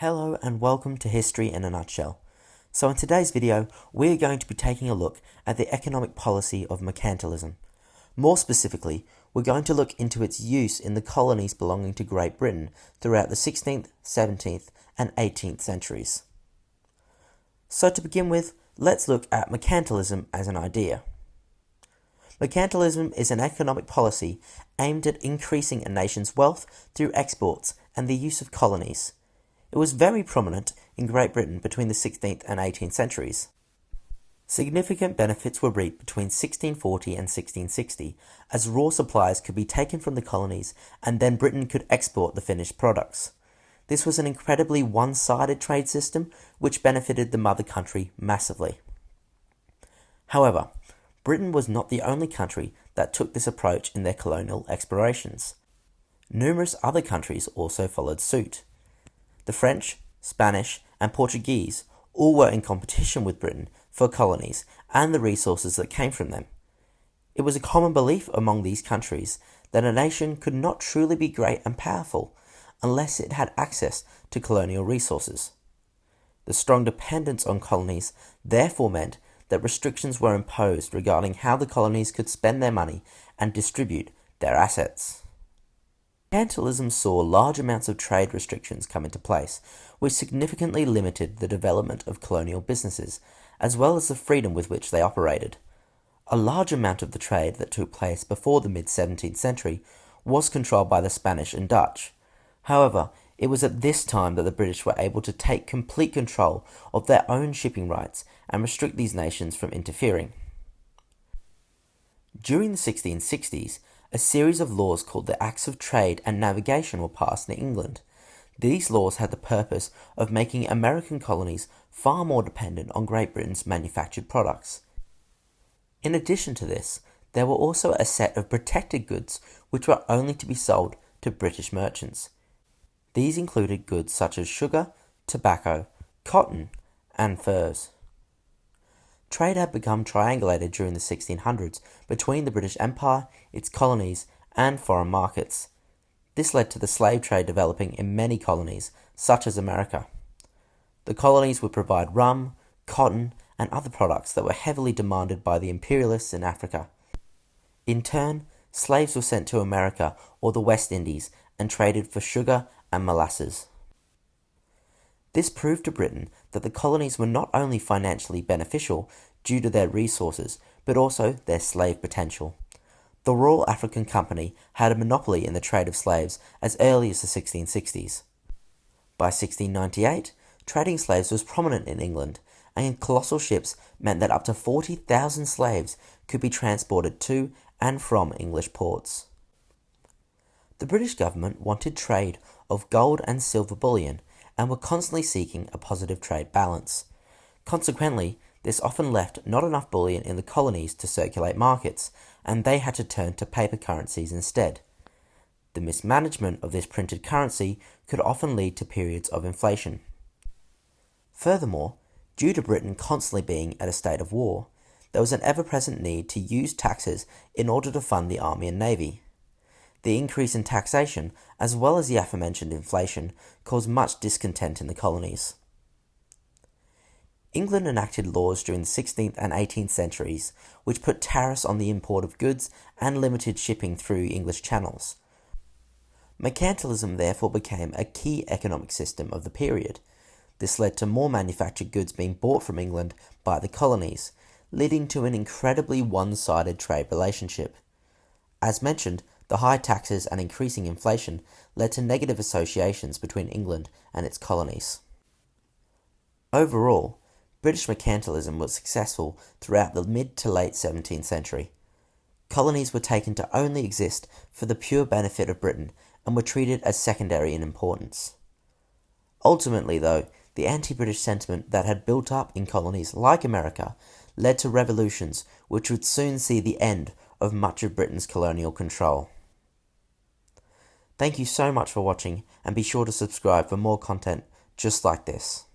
Hello and welcome to History in a Nutshell. So in today's video, we're going to be taking a look at the economic policy of mercantilism. More specifically, we're going to look into its use in the colonies belonging to Great Britain throughout the 16th, 17th and 18th centuries. So to begin with, let's look at mercantilism as an idea. Mercantilism is an economic policy aimed at increasing a nation's wealth through exports and the use of colonies. It was very prominent in Great Britain between the 16th and 18th centuries. Significant benefits were reaped between 1640 and 1660, as raw supplies could be taken from the colonies and then Britain could export the finished products. This was an incredibly one-sided trade system which benefited the mother country massively. However, Britain was not the only country that took this approach in their colonial explorations. Numerous other countries also followed suit. The French, Spanish, and Portuguese all were in competition with Britain for colonies and the resources that came from them. It was a common belief among these countries that a nation could not truly be great and powerful unless it had access to colonial resources. The strong dependence on colonies therefore meant that restrictions were imposed regarding how the colonies could spend their money and distribute their assets. Mercantilism saw large amounts of trade restrictions come into place, which significantly limited the development of colonial businesses, as well as the freedom with which they operated. A large amount of the trade that took place before the mid-17th century was controlled by the Spanish and Dutch. However, it was at this time that the British were able to take complete control of their own shipping rights and restrict these nations from interfering. During the 1660s, a series of laws called the Acts of Trade and Navigation were passed in England. These laws had the purpose of making American colonies far more dependent on Great Britain's manufactured products. In addition to this, there were also a set of protected goods which were only to be sold to British merchants. These included goods such as sugar, tobacco, cotton, and furs. Trade had become triangulated during the 1600s between the British Empire, its colonies, and foreign markets. This led to the slave trade developing in many colonies, such as America. The colonies would provide rum, cotton, and other products that were heavily demanded by the imperialists in Africa. In turn, slaves were sent to America or the West Indies and traded for sugar and molasses. This proved to Britain that the colonies were not only financially beneficial due to their resources, but also their slave potential. The Royal African Company had a monopoly in the trade of slaves as early as the 1660s. By 1698, trading slaves was prominent in England, and colossal ships meant that up to 40,000 slaves could be transported to and from English ports. The British government wanted trade of gold and silver bullion and were constantly seeking a positive trade balance. Consequently, this often left not enough bullion in the colonies to circulate markets, and they had to turn to paper currencies instead. The mismanagement of this printed currency could often lead to periods of inflation. Furthermore, due to Britain constantly being at a state of war, there was an ever-present need to use taxes in order to fund the army and navy. The increase in taxation, as well as the aforementioned inflation, caused much discontent in the colonies. England enacted laws during the 16th and 18th centuries which put tariffs on the import of goods and limited shipping through English channels. Mercantilism therefore became a key economic system of the period. This led to more manufactured goods being bought from England by the colonies, leading to an incredibly one-sided trade relationship. As mentioned, the high taxes and increasing inflation led to negative associations between England and its colonies. Overall, British mercantilism was successful throughout the mid to late 17th century. Colonies were taken to only exist for the pure benefit of Britain and were treated as secondary in importance. Ultimately, though, the anti-British sentiment that had built up in colonies like America led to revolutions which would soon see the end of much of Britain's colonial control. Thank you so much for watching, and be sure to subscribe for more content just like this.